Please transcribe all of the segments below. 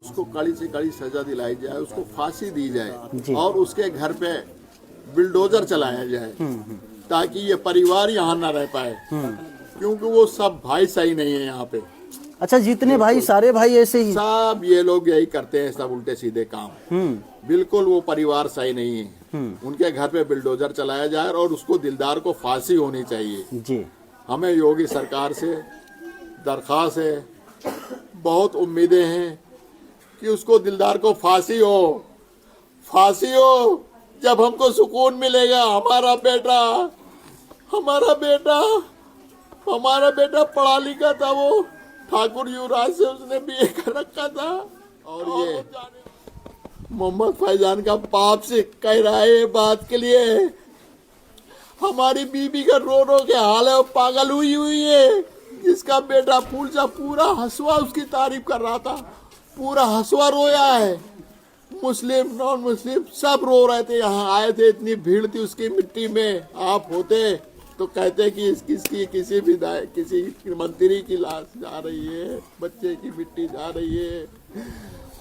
उसको कड़ी से कड़ी सजा दिलाई जाए, उसको फांसी दी जाए और उसके घर पे बिल्डोजर चलाया जाए ताकि ये परिवार यहाँ न रह पाए, क्योंकि वो सब भाई सही नहीं है यहाँ पे। अच्छा, जितने भाई सारे भाई ऐसे ही सब ये लोग यही करते हैं, सब उल्टे सीधे काम। बिल्कुल वो परिवार सही नहीं है। उनके घर पे बिल्डोजर चलाया जाए और उसको दिलदार को फांसी होनी चाहिए जी। हमें योगी सरकार से दरखास्त है, बहुत उम्मीदें हैं कि उसको दिलदार को फांसी हो, फांसी हो। जब हमको सुकून मिलेगा। हमारा बेटा पढ़ा लिखा था, वो ठाकुर युवराज से उसने बीए कर रखा था। और ये मोहम्मद फैजान का बाप से कह रहा है ये बात के लिए। हमारी बीबी का रो रो के हाल है, पागल हुई है। जिसका बेटा फूल सा पूरा हंसुआ उसकी तारीफ कर रहा था, पूरा हंसुआ रोया है। मुस्लिम नॉन मुस्लिम सब रो रहे थे। यहाँ आए थे, इतनी भीड़ थी उसकी मिट्टी में। आप होते तो कहते कि किसी किसी मंत्री की लाश जा रही है, बच्चे की मिट्टी जा रही है।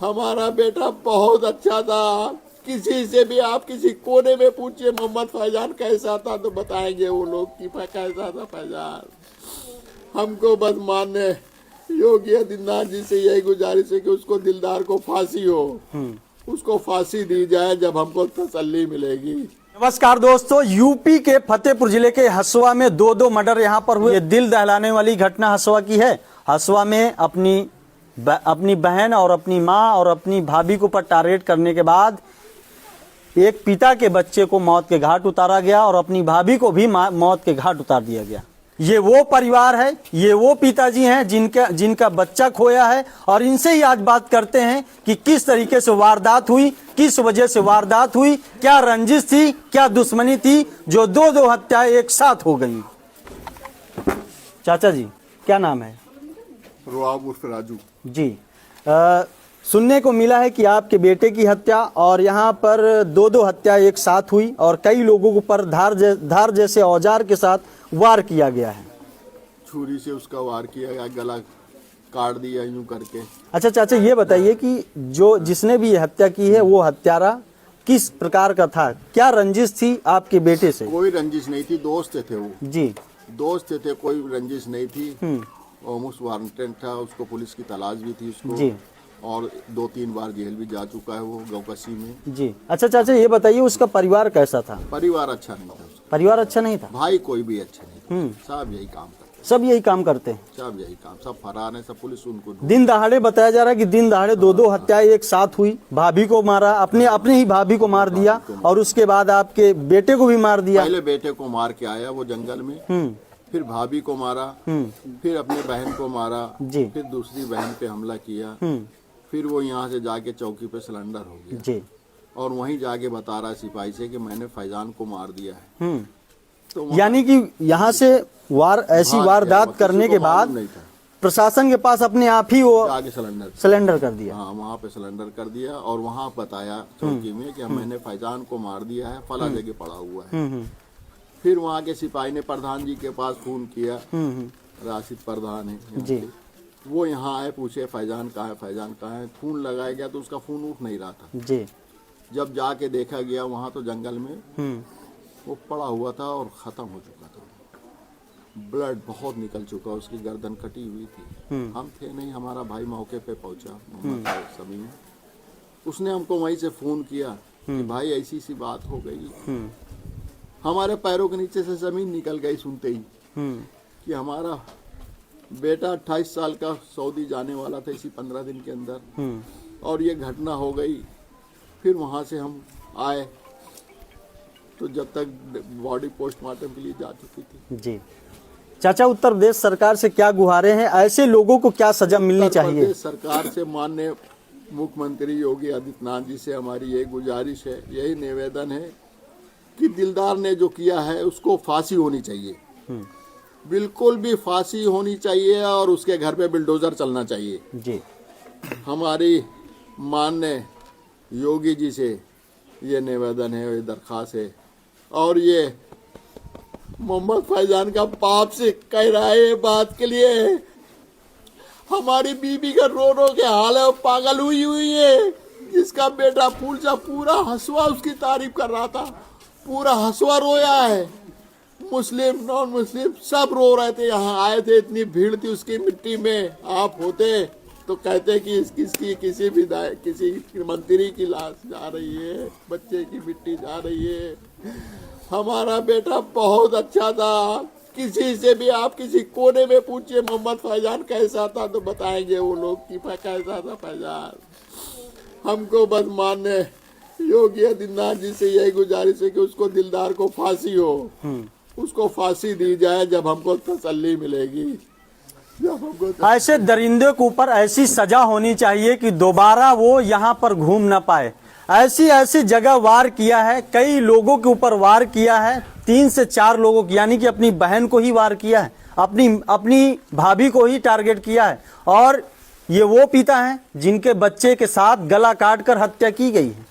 हमारा बेटा बहुत अच्छा था। किसी से भी आप किसी कोने में पूछिए मोहम्मद फैजान कैसा था तो बताएंगे वो लोग कि कैसा था फैजान। हमको बस मानने योगी आदित्यनाथ जी से यही गुजारिश है कि उसको दिलदार को फांसी हो, उसको फांसी दी जाए जब हमको तसल्ली मिलेगी। नमस्कार दोस्तों, यूपी के फतेहपुर जिले के हसुआ में दो मर्डर यहाँ पर हुए। ये दिल दहलाने वाली घटना हसुआ की है। हसुआ में अपनी बहन और अपनी माँ और अपनी भाभी को पर टारगेट करने के बाद एक पिता के बच्चे को मौत के घाट उतारा गया और अपनी भाभी को भी मौत के घाट उतार दिया गया। ये वो परिवार है, ये वो पिताजी हैं जिनका बच्चा खोया है। और इनसे ही आज बात करते हैं कि किस तरीके से वारदात हुई, किस वजह से वारदात हुई, क्या रंजिश थी, क्या दुश्मनी थी, जो दो हत्याएं एक साथ हो गई। चाचा जी, क्या नाम है? रुआब उर्फ राजू जी। सुनने को मिला है कि आपके बेटे की हत्या और यहाँ पर दो हत्या एक साथ हुई और कई लोगों को पर धार जैसे औजार के साथ वार किया गया है। छुरी से उसका वार किया गया, गला काट दिया यूं करके। अच्छा चाचा, ये बताइए कि जिसने भी ये हत्या की है वो हत्यारा किस प्रकार का था? क्या रंजिश थी आपके बेटे से? कोई रंजिश नहीं थी, दोस्त थे वो जी। दोस्त थे, कोई रंजिश नहीं थी। ऑलमोस्ट वारंटेड था, उसको पुलिस की तलाश भी थी उसको जी। और 2-3 बार जेल भी जा चुका है वो गौकसी में जी। अच्छा चाचा, ये बताइए उसका परिवार कैसा था? परिवार अच्छा नहीं था। परिवार अच्छा नहीं था? भाई कोई भी अच्छा नहीं था। सब यही काम करते, सब यही काम करते हैं, सब यही काम, सब फरार है, सब पुलिस उनको दिन दहाड़े। बताया जा रहा है कि दिन दहाड़े दो हत्याएं एक साथ हुई। भाभी को मारा, अपने ही भाभी को मार दिया और उसके बाद आपके बेटे को भी मार दिया। पहले बेटे को मार के आया वो जंगल में, फिर भाभी को मारा, फिर अपनी बहन को मारा, फिर दूसरी बहन पे हमला किया, फिर वो यहाँ से जाके चौकी पे सिलेंडर हो गया जी। और वहीं जाके बता रहा है सिपाही से कि मैंने फैजान को मार दिया है। तो यानी कि यहाँ से ऐसी वारदात करने के बाद प्रशासन के पास अपने आप ही वो आगे सिलेंडर कर दिया। हाँ, वहाँ पे सिलेंडर कर दिया और वहाँ बताया चौकी में कि मैंने फैजान को मार दिया है, फला जगह पड़ा हुआ है। फिर वहाँ के सिपाही ने प्रधान जी के पास फोन किया, राशिद प्रधान है जी। वो यहाँ आए, पूछे फैजान कहाँ है, फैजान कहाँ है। फोन लगाया गया तो उसका फोन उठ नहीं रहा था जी। जब जाके देखा गया वहाँ तो जंगल में वो पड़ा हुआ था और खत्म हो चुका था। ब्लड बहुत निकल चुका, उसकी गर्दन कटी हुई थी। हम थे नहीं, हमारा भाई मौके पे पहुंचा, मोहम्मद समीम। उसने हमको वहीं से फोन किया कि भाई ऐसी सी बात हो गई। हमारे पैरों के नीचे से जमीन निकल गई सुनते ही कि हमारा बेटा 28 साल का सऊदी जाने वाला था इसी 15 दिन के अंदर और ये घटना हो गई। फिर वहाँ से हम आए तो जब तक बॉडी पोस्टमार्टम के लिए जा चुकी थी जी। चाचा, उत्तर प्रदेश सरकार से क्या गुहारें हैं? ऐसे लोगों को क्या सजा मिलनी चाहिए? सरकार से माननीय मुख्यमंत्री योगी आदित्यनाथ जी से हमारी यही गुजारिश है, यही निवेदन है कि दिलदार ने जो किया है उसको फांसी होनी चाहिए, बिल्कुल भी फांसी होनी चाहिए और उसके घर पे बिल्डोजर चलना चाहिए जी। हमारी माननीय योगी जी से ये निवेदन है, ये दरखास्त है। और ये मोहम्मद फैजान का बाप से कह रहा है ये बात के लिए। हमारी बीबी का रो रो के हाल है, वो पागल हुई हुई है। जिसका बेटा फूलचा पूरा हसुआ उसकी तारीफ कर रहा था, पूरा हसुआ रोया है। मुस्लिम नॉन मुस्लिम सब रो रहे थे, यहाँ आए थे, इतनी भीड़ थी उसकी मिट्टी में। आप होते तो कहते कि इसकी किसी विधायक किसी मंत्री की लाश जा रही है, बच्चे की मिट्टी जा रही है। हमारा बेटा बहुत अच्छा था। किसी से भी आप किसी कोने में पूछिए मोहम्मद फैजान कैसा था तो बताएंगे वो लोग कि कैसा था फैजान। हमको बस मानने योगी आदित्यनाथ जी से यही गुजारिश है कि उसको दिलदार को फांसी हो, उसको फांसी दी जाए जब हमको तसल्ली मिलेगी, जब हमको ऐसे दरिंदे के ऊपर ऐसी सजा होनी चाहिए कि दोबारा वो यहाँ पर घूम ना पाए। ऐसी ऐसी जगह वार किया है, कई लोगों के ऊपर वार किया है, 3 से 4 लोगों की, यानी कि अपनी बहन को ही वार किया है, अपनी भाभी को ही टारगेट किया है। और ये वो पिता हैं जिनके बच्चे के साथ गला काट कर हत्या की गई है।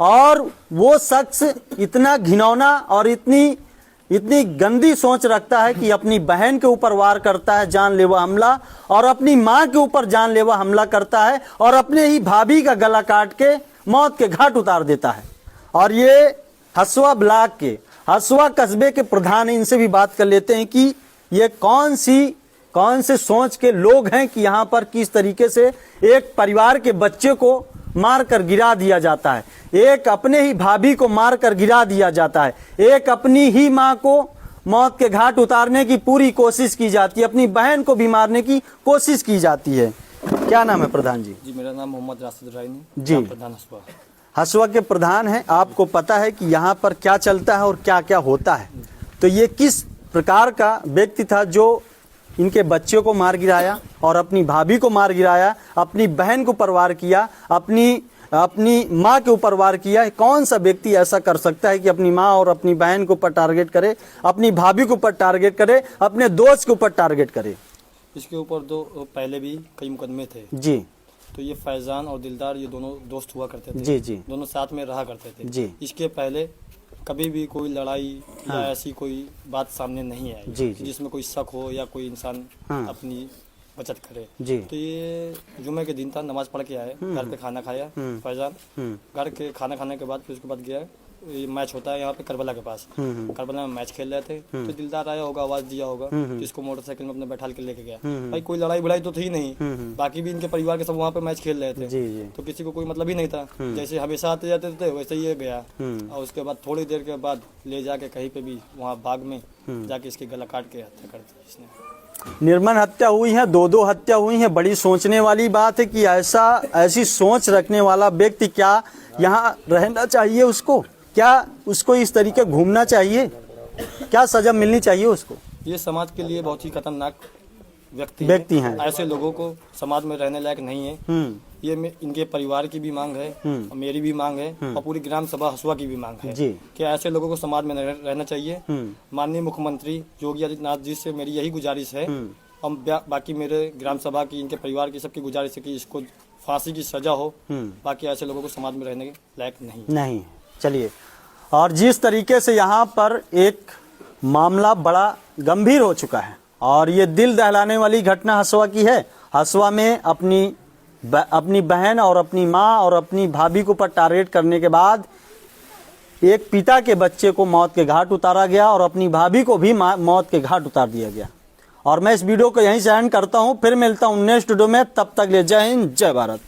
और वो शख्स इतना घिनौना और इतनी गंदी सोच रखता है कि अपनी बहन के ऊपर वार करता है, जानलेवा हमला, और अपनी मां के ऊपर जानलेवा हमला करता है, और अपने ही भाभी का गला काट के मौत के घाट उतार देता है। और ये हसुआ ब्लॉक के, हसुआ कस्बे के प्रधान, इनसे भी बात कर लेते हैं कि ये कौन से सोच के लोग हैं कि यहाँ पर किस तरीके से एक परिवार के बच्चे को मार कर गिरा दिया जाता है, एक अपने ही भाभी को मार कर गिरा दिया जाता है, एक अपनी ही मां को मौत के घाट उतारने की पूरी कोशिश की जाती है, अपनी बहन को भी मारने की कोशिश की जाती है। क्या नाम है प्रधान जी? जी मेरा नाम मोहम्मद राशिद रायनी जी, प्रधान हसुआ। हसुआ के प्रधान हैं। आपको पता है कि यहाँ पर क्या चलता है और क्या क्या होता है। तो ये किस प्रकार का व्यक्ति था जो इनके बच्चों को मार गिराया और अपनी भाभी को मार गिराया, अपनी बहन को परवार किया, अपनी माँ के ऊपर वार किया? कौन सा व्यक्ति ऐसा कर सकता है कि अपनी माँ और अपनी बहन के ऊपर टारगेट करे, अपनी भाभी के ऊपर टारगेट करे, अपने दोस्त के ऊपर टारगेट करे? इसके ऊपर पहले भी कई मुकदमे थे जी। तो ये फैजान और दिलदार ये दोनों दोस्त हुआ करते थे। जी जी। दोनों साथ में रहा करते थे। जी। इसके पहले कभी भी कोई लड़ाई या ऐसी कोई बात सामने नहीं आई जी जी। जिसमें कोई शक हो या कोई इंसान अपनी बचत करे। जी। तो ये जुमे के दिन था, नमाज पढ़ के आए, घर पे खाना खाया फैजान, घर के खाना खाने के बाद फिर उसके बाद गया, ये मैच होता है यहाँ पे करबला के पास, करबला में मैच खेल रहे थे तो दिलदार आया होगा, आवाज दिया होगा तो इसको मोटरसाइकिल में अपने बैठा के लेके गया। भाई कोई लड़ाई बड़ाई तो थी नहीं, बाकी भी इनके परिवार के सब वहाँ पे मैच खेल रहे थे। जी जी। तो किसी को कोई मतलब ही नहीं था, जैसे हमेशा आते जाते थे वैसे ही ये गया। और उसके बाद थोड़ी देर के बाद ले जाके कहीं पे भी वहाँ बाग में जाके इसकी गला काट के हत्या कर दी इसने। निर्मम हत्या हुई है, 2 हत्या हुई है। बड़ी सोचने वाली बात है कि ऐसी सोच रखने वाला व्यक्ति क्या यहाँ रहना चाहिए उसको? क्या उसको इस तरीके घूमना चाहिए? क्या सजा मिलनी चाहिए उसको? ये समाज के लिए बहुत ही खतरनाक व्यक्ति हैं। ऐसे लोगों को समाज में रहने लायक नहीं है। ये इनके परिवार की भी मांग है और मेरी भी मांग है और पूरी ग्राम सभा हसुआ की भी मांग है कि ऐसे लोगों को समाज में रहना चाहिए। माननीय मुख्यमंत्री योगी आदित्यनाथ जी से मेरी यही गुजारिश है और बाकी मेरे ग्राम सभा की, इनके परिवार की, सबकी गुजारिश है कि इसको फांसी की सजा हो। बाकी ऐसे लोगों को समाज में रहने लायक नहीं। चलिए, और जिस तरीके से यहाँ पर एक मामला बड़ा गंभीर हो चुका है और ये दिल दहलाने वाली घटना हसुआ की है। हसुआ में अपनी बहन और अपनी माँ और अपनी भाभी के ऊपर टारगेट करने के बाद एक पिता के बच्चे को मौत के घाट उतारा गया और अपनी भाभी को भी मौत के घाट उतार दिया गया। और मैं इस वीडियो को यहीं से एंड करता हूँ, फिर मिलता हूँ नेक्स्ट वीडियो में। तब तक ले जय हिंद, जय भारत।